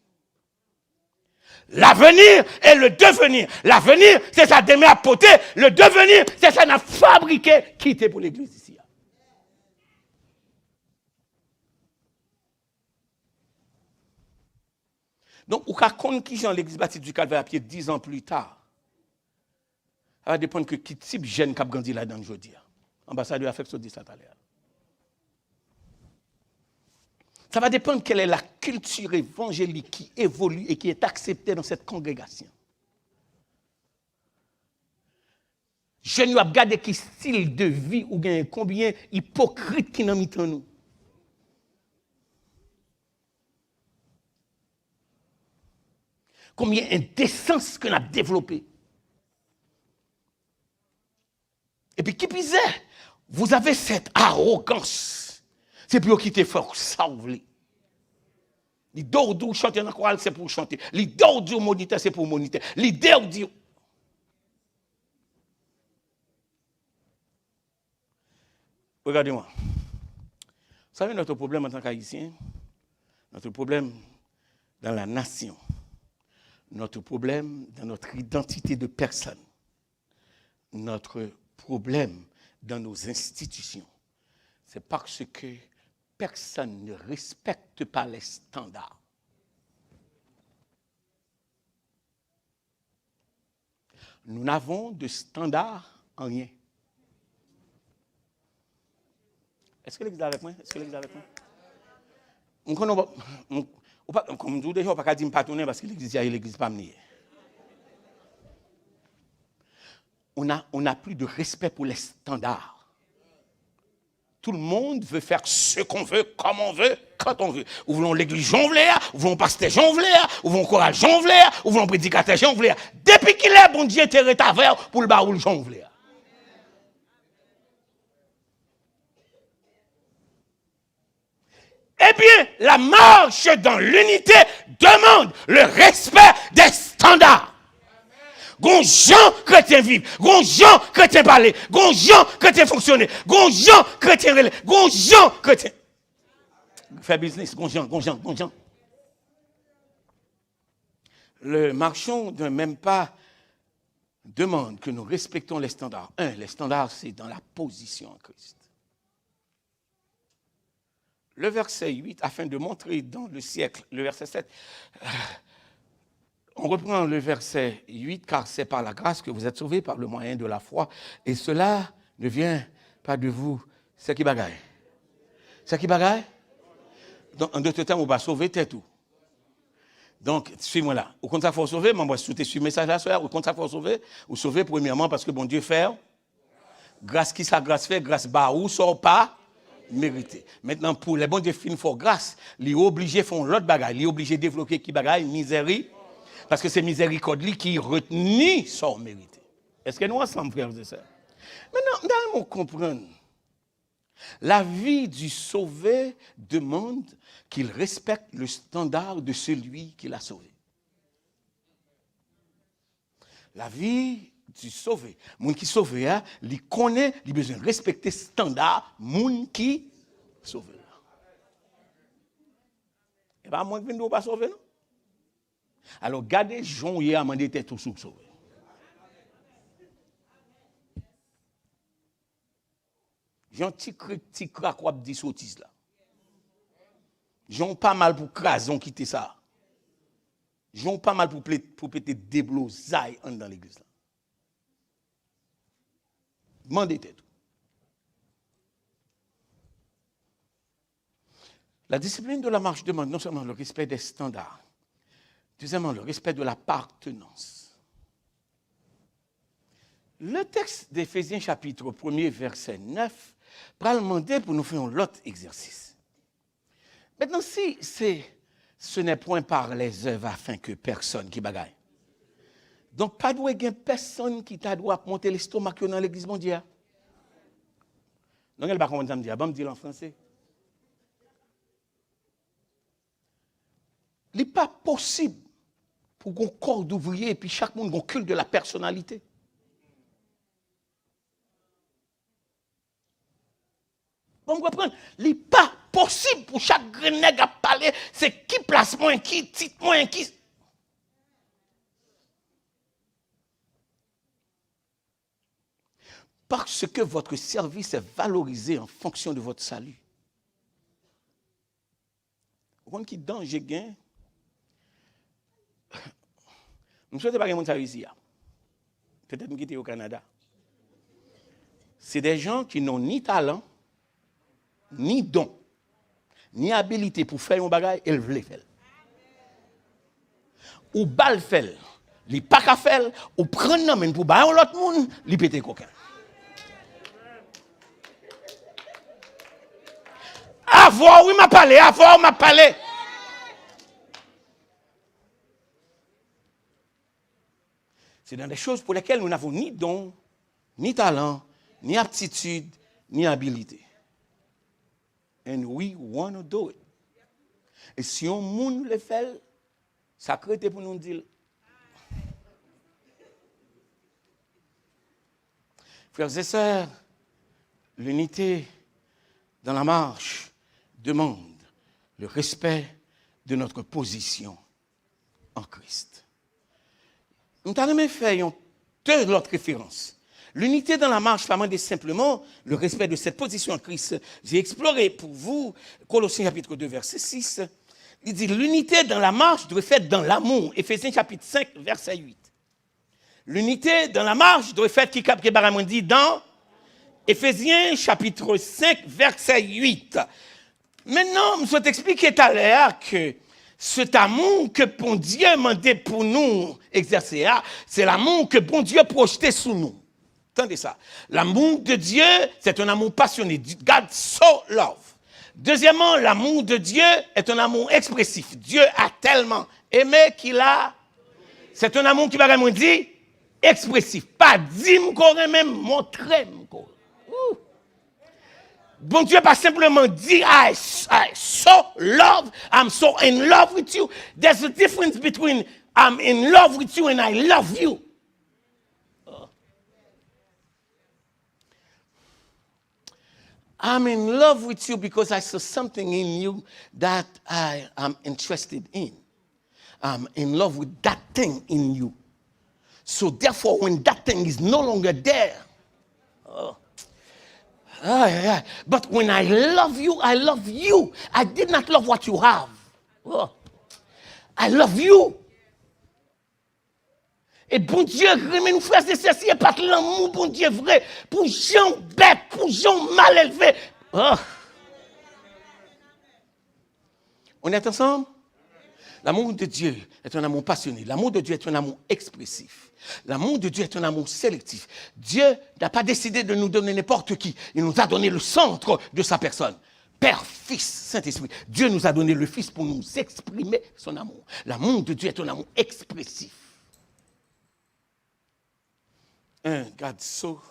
L'avenir et le devenir. L'avenir, c'est ça demain à poter. Le devenir, c'est ça n'a fabriqué, quitté pour l'église ici. Donc, ou qu'à compte qui Jean l'église baptiste du Calvaire à pied 10 ans plus tard, ça va dépendre de qui type jeune qui a grandi là-dedans aujourd'hui. Ambassadeur affecté dit ça tout à l'heure. Ça va dépendre de quelle est la culture évangélique qui évolue et qui est acceptée dans cette congrégation. Je ne vais regarder quel style de vie ou bien combien hypocrite qui n'en mis en nous. Combien d'indécence qu'on a développé. Et puis qui pisait, vous avez cette arrogance. C'est pour quitter fort ça vous voulez. Les d'ordou chanter dans la chorale c'est pour chanter. Les d'ordou moniteur c'est pour moniteur. Les d'ordou regardez-moi. Vous savez notre problème en tant qu'haïtien, notre problème dans la nation. Notre problème dans notre identité de personne, notre problème dans nos institutions, c'est parce que personne ne respecte pas les standards. Nous n'avons de standards en rien. Est-ce que l'église est avec moi? Est-ce que l'église est avec moi? Comme je vous dis, je ne peux pas dire que je ne pas parce que l'église pas menée. On n'a plus de respect pour les standards. Tout le monde veut faire ce qu'on veut, comme on veut, quand on veut. Ou voulons l'église jonvlaire, ou voulons pasteur jonvlaire, ou voulons chorale jonvlaire, ou voulons prédicateur jonvlaire. Depuis qu'il est, bon Dieu, terre ta verre pour le baoul jonvlaire. Eh bien, la marche dans l'unité demande le respect des standards. Gonjan chrétien vivre, gonjan chrétien parler, gonjan chrétien fonctionner, gonjan chrétien relais, gonjan chrétien faire business, gonjan. Le marchand ne même pas demande que nous respectons les standards. Les standards, c'est dans la position en Christ. Le verset 8, afin de montrer dans le siècle, le verset 7, on reprend le verset 8, car c'est par la grâce que vous êtes sauvés par le moyen de la foi, et cela ne vient pas de vous. C'est qui bagaille? C'est qui bagaille? Donc, en d'autres termes, on va sauver tête tout. Donc, suis-moi là. Au contraire, il faut sauver, mais moi, je suis le message là, soir. Au contraire, il faut sauver. Ou sauver, premièrement, parce que bon Dieu fait. Grâce qui sa grâce fait, grâce bas ou sort pas. Mérité. Maintenant, pour les bons Dieu fin for grâce, ils sont obligés de faire l'autre bagaille. Ils sont obligés de développer qui bagaille, miséricorde. Parce que c'est miséricorde qui retenu son mérité. Est-ce que nous ensemble, frères et sœurs? Maintenant, nous comprendre La vie du sauvé demande qu'il respecte le standard de celui qui l'a sauvé. La vie du sauvé. Moun qui sauvé, il connaît, il a besoin de respecter le standard, moun qui sauvé. Et pas moins que nous pas sauvé, non? Alors, gardez Jean hier à demander tête tout sauvé. Jean petit crack ou dit sottise là. Jean pas mal pour crason quitter ça. Jean pas mal pour péter des blosailles dans l'église là. Demandez tête. La discipline de la marche demande non seulement le respect des standards, deuxièmement le respect de l'appartenance. Le texte d'Éphésiens chapitre 1er verset 9 va demander pour nous faire un autre exercice. Maintenant, si ce n'est point par les œuvres afin que personne qui bagaille. Donc, pas de personne qui t'a doit monter l'estomac dans l'église mondiale. Donc, elle va comment ça me dire, me dire en français. Il n'est pas possible pour qu'on corps d'ouvrier et puis chaque monde ait un culte de la personnalité. Vous comprenez? Il n'est pas possible pour chaque grenègue à parler, c'est qui place moins, qui titre moins, qui. Parce que votre service est valorisé en fonction de votre salut. Vous comprenez qui danger gain? Je ne souhaite pas que mon service ici. Peut-être me quitter au Canada. C'est des gens qui n'ont ni talent, ni don, ni habilité pour faire un bagage, ils veulent faire. Ou bal faire, li pas qu'à faire, ou prendre non mais pour bailler l'autre monde, li péter coquin. Avoir oui m'a parlé. C'est dans des choses pour lesquelles nous n'avons ni don, ni talent, ni aptitude, ni habilité. And we want to do it. Et si on monde le fait, ça crée pour nous dire. Frères et sœurs, l'unité dans la marche demande le respect de notre position en Christ. Nous avons fait deux autres références. L'unité dans la marche demande simplement le respect de cette position en Christ. J'ai exploré pour vous Colossiens chapitre 2 verset 6. Il dit l'unité dans la marche doit être faite dans l'amour. Éphésiens chapitre 5 verset 8. L'unité dans la marche doit être faite qui dit dans Éphésiens chapitre 5 verset 8. Maintenant, je vais t'expliquer tout à l'heure que cet amour que bon Dieu mandait pour nous exercer, c'est l'amour que bon Dieu projetait sous nous. Entendez ça. L'amour de Dieu, c'est un amour passionné. God so love. Deuxièmement, l'amour de Dieu est un amour expressif. Dieu a tellement aimé qu'il a. C'est un amour qui va vraiment dire expressif. Pas dire encore même montrer encore. Bon Dieu pas simplement dit I so love, I'm so in love with you. There's a difference between I'm in love with you and I love you. I'm in love with you because I saw something in you that I am interested in. I'm in love with that thing in you. So therefore, when that thing is no longer there, but when I love you, I love you. I did not love what you have. I love you. Et bon Dieu, remet nous frères et sœurs, s'il n'y a pas de l'amour, bon Dieu vrai, pour gens bêtes, pour gens mal élevés. On est ensemble? L'amour de Dieu est un amour passionné. L'amour de Dieu est un amour expressif. L'amour de Dieu est un amour sélectif. Dieu n'a pas décidé de nous donner n'importe qui. Il nous a donné le centre de sa personne. Père, Fils, Saint-Esprit. Dieu nous a donné le Fils pour nous exprimer son amour. L'amour de Dieu est un amour expressif. Un God so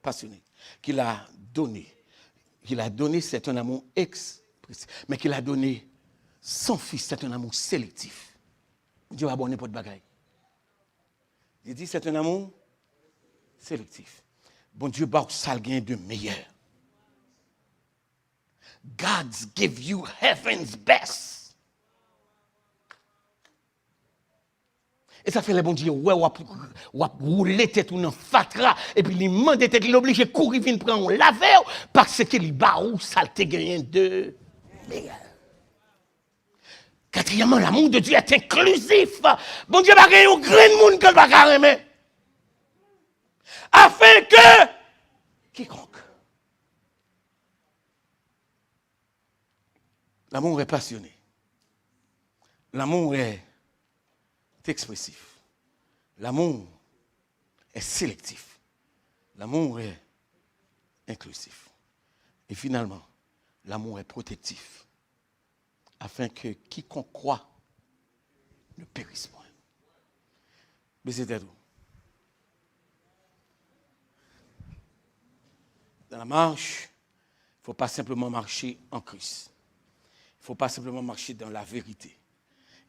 passionné qu'il a donné qu'il a donné, c'est un amour expressif. Mais qu'il a donné son fils, c'est un amour sélectif. Dieu va abonner pour de bagaille. Il dit, c'est un amour sélectif. Bon Dieu, bah, ça gagne de meilleur. God's give you heaven's best. Et ça fait le bon Dieu, ouais, ou rouler tête ou non fatra, et puis il demande tête, il oblige de courir, venir prendre un laveur, parce que il barou, ça te gagne de meilleur. Quatrièmement, l'amour de Dieu est inclusif. Bon Dieu va gagner un grand monde que va carrément. Afin que quiconque. L'amour est passionné. L'amour est expressif. L'amour est sélectif. L'amour est inclusif. Et finalement, l'amour est protectif. Afin que quiconque croit ne périsse point. Mais c'était tout. Dans la marche, il ne faut pas simplement marcher en Christ. Il ne faut pas simplement marcher dans la vérité.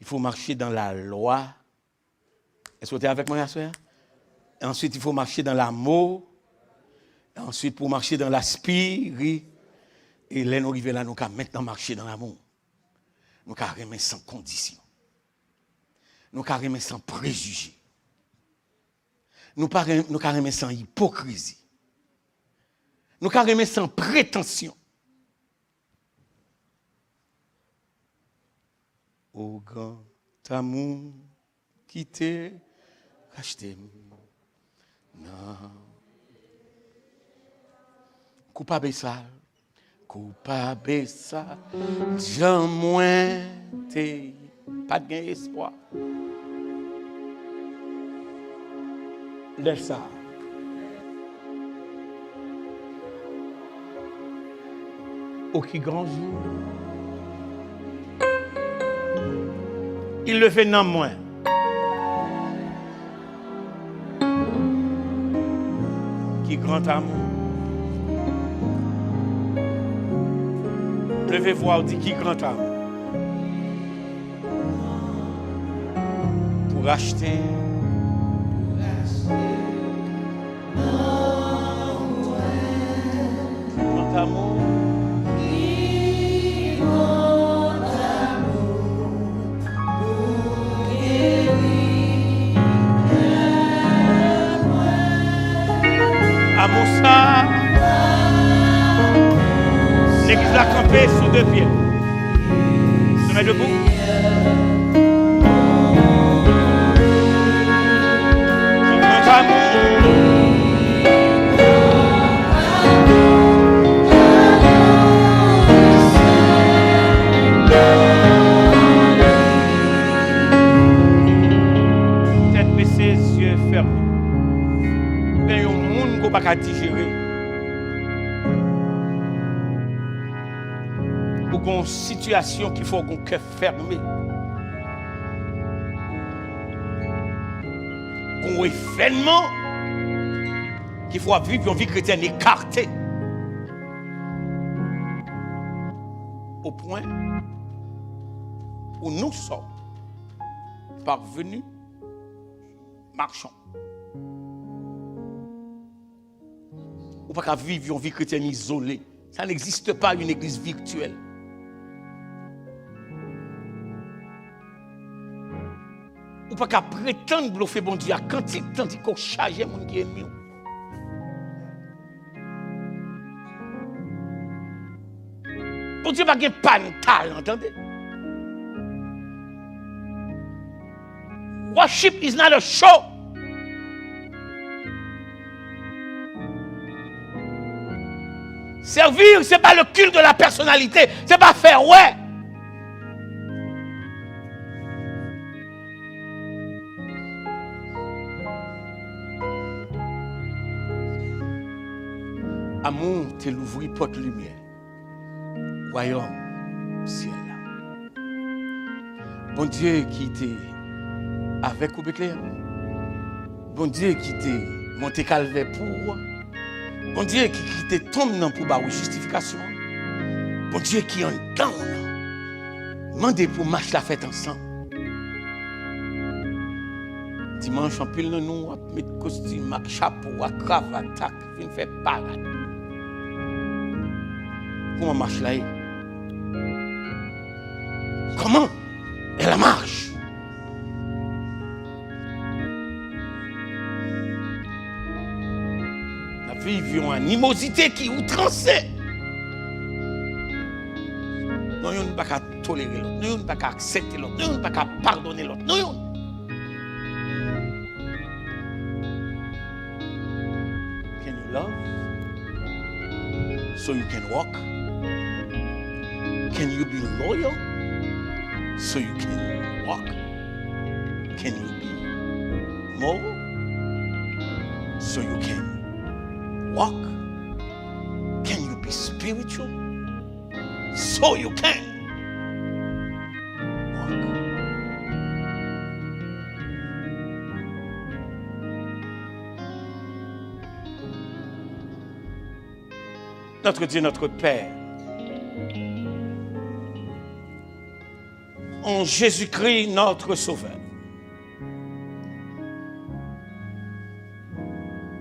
Il faut marcher dans la loi. Est-ce que vous êtes avec moi, soeur? Et ensuite, il faut marcher dans l'amour. Et ensuite, pour marcher dans la spiritualité. Et là, nous arrivons là, nous allons maintenant marcher dans l'amour. Nous allons remettre sans condition. Nous allons remettre sans préjugés. Nous allons remettre sans hypocrisie. Nous allons remettre sans prétention. Au grand amour qui t'est racheté. Non. Coupable ça. Coupable ça. J'en moins t'es. Pas de gain espoir. Laisse ça. Au qui grand jour. Il le fait non moins. Qui grand amour. Levez voir, dit qui grand amour. Pour acheter. Grand amour. Amour ça, l'église a campé sous deux pieds. Se met debout. Grand amour. Tête baissée, yeux fermés. Pas qu'à digérer. Ou qu'on situation qu'il faut qu'on cœur fermé. Qu'on événement qu'il faut vivre une vie chrétienne écartée. Au point où nous sommes parvenus marchons. Ou pas qu'à vivre une vie chrétienne isolée. Ça n'existe pas une église virtuelle. Ou pas qu'à prétendre bluffer bon Dieu à quantité tandis qu'on charge mon qui est ennemi. Bon Dieu pas de pantal, entendez? Worship is not a show. Servir, ce n'est pas le culte de la personnalité. Ce n'est pas faire ouais. Amour, t'es l'ouvrir porte lumière. Royaume, ciel là. Bon Dieu qui était avec ou Bethléem. Bon Dieu qui était monté calvaire pour. Bon Dieu qui te tombe dans pour la justification. Bon Dieu qui en down. Demandez pour marcher la fête ensemble. Dimanche, en pile, nous mettre costume, chapeau, cravate, vient faire parade. Comment marche là? Comment elle marche? Nous vivions une animosité qui outrancée. Nous ne pouvons pas tolérer l'autre, nous ne pouvons pas accepter l'autre, nous ne pouvons pas pardonner l'autre. Can you love so you can walk? Can you be loyal so you can walk? Can you be moral so you can walk? Can you be spiritual so you can walk? Notre Dieu, notre Père, en Jésus-Christ, notre Sauveur,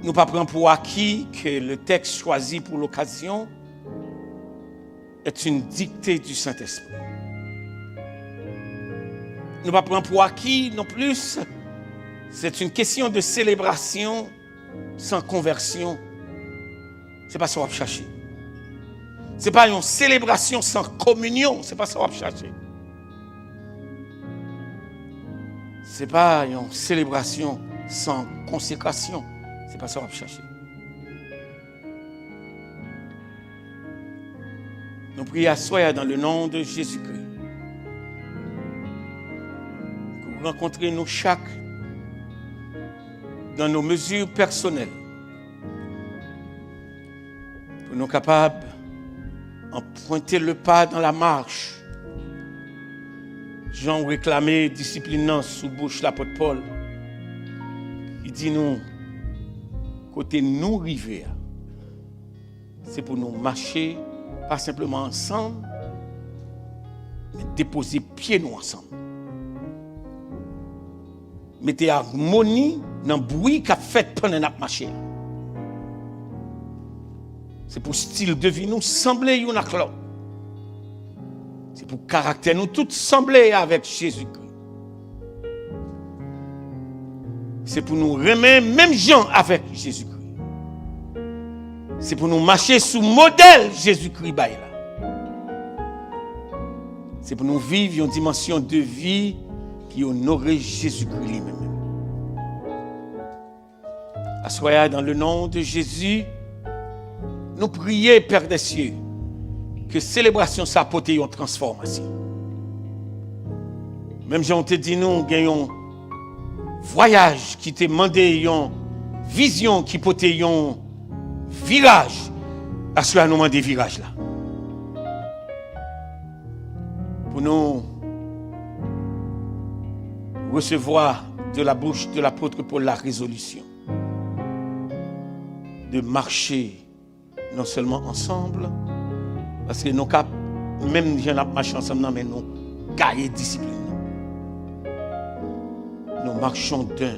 nous ne pas prendre pour acquis que le texte choisi pour l'occasion est une dictée du Saint-Esprit. Nous ne pas prendre pour acquis non plus, c'est une question de célébration sans conversion. Ce n'est pas ça qu'on va chercher. Ce n'est pas une célébration sans communion, ce n'est pas ça qu'on va chercher. Ce n'est pas une célébration sans consécration, ce n'est pas ça qu'on va chercher. Nous prions à soi dans le nom de Jésus-Christ. Que vous rencontrez nous chaque dans nos mesures personnelles. Pour nous capables d'emprunter le pas dans la marche. Jean réclamé disciplinant sous bouche l'apôtre Paul. Il dit nous, côté nous river, c'est pour nous marcher, pas simplement ensemble, mais déposer pieds nous ensemble. Mettez harmonie dans le bruit qu'a fait pendant notre marché. C'est pour style de vie nous sembler une à l'autre. C'est pour caractère nous tous sembler avec Jésus-Christ. C'est pour nous remettre même gens avec Jésus-Christ. C'est pour nous marcher sous modèle Jésus-Christ. C'est pour nous vivre une dimension de vie qui honore Jésus-Christ lui-même. Assoyez dans le nom de Jésus. Nous prions, Père des cieux, que célébration ça apporte une transformation. Même si on te dit nous gagnons voyage qui te demandé une vision qui porte un virage, assoyez nous demander virage là. Pour nous recevoir de la bouche de l'apôtre Paul la résolution de marcher non seulement ensemble, parce que nous cap même gens marchent ensemble, mais nous gagnons discipline. Nous marchons d'un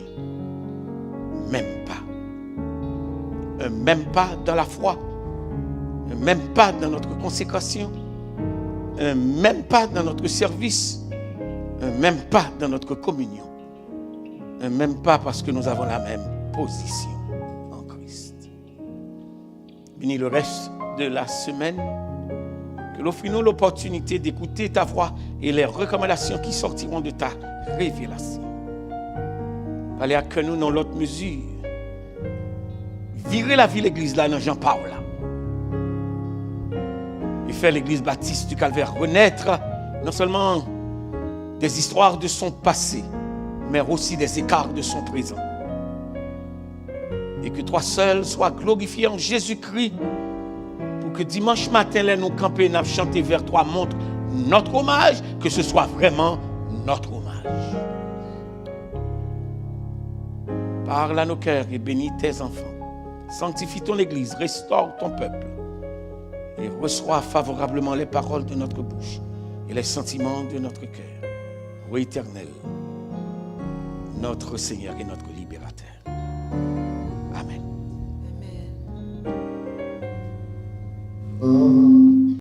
même pas. Un même pas dans la foi, un même pas dans notre consécration, un même pas dans notre service, un même pas dans notre communion, un même pas parce que nous avons la même position en Christ. Bénis le reste de la semaine, que l'offre-nous l'opportunité d'écouter ta voix et les recommandations qui sortiront de ta révélation. Allez à que nous dans l'autre mesure. Virer la vie l'église là dans Jean-Paul là. Et faire l'église baptiste du Calvaire renaître non seulement des histoires de son passé, mais aussi des écarts de son présent. Et que toi seul sois glorifié en Jésus-Christ pour que dimanche matin, là, nous camper, nous chanter vers toi, montre notre hommage, que ce soit vraiment notre hommage. Parle à nos cœurs et bénis tes enfants. Sanctifie ton Église, restaure ton peuple et reçois favorablement les paroles de notre bouche et les sentiments de notre cœur. Ô Éternel, notre Seigneur et notre libérateur. Amen. Amen.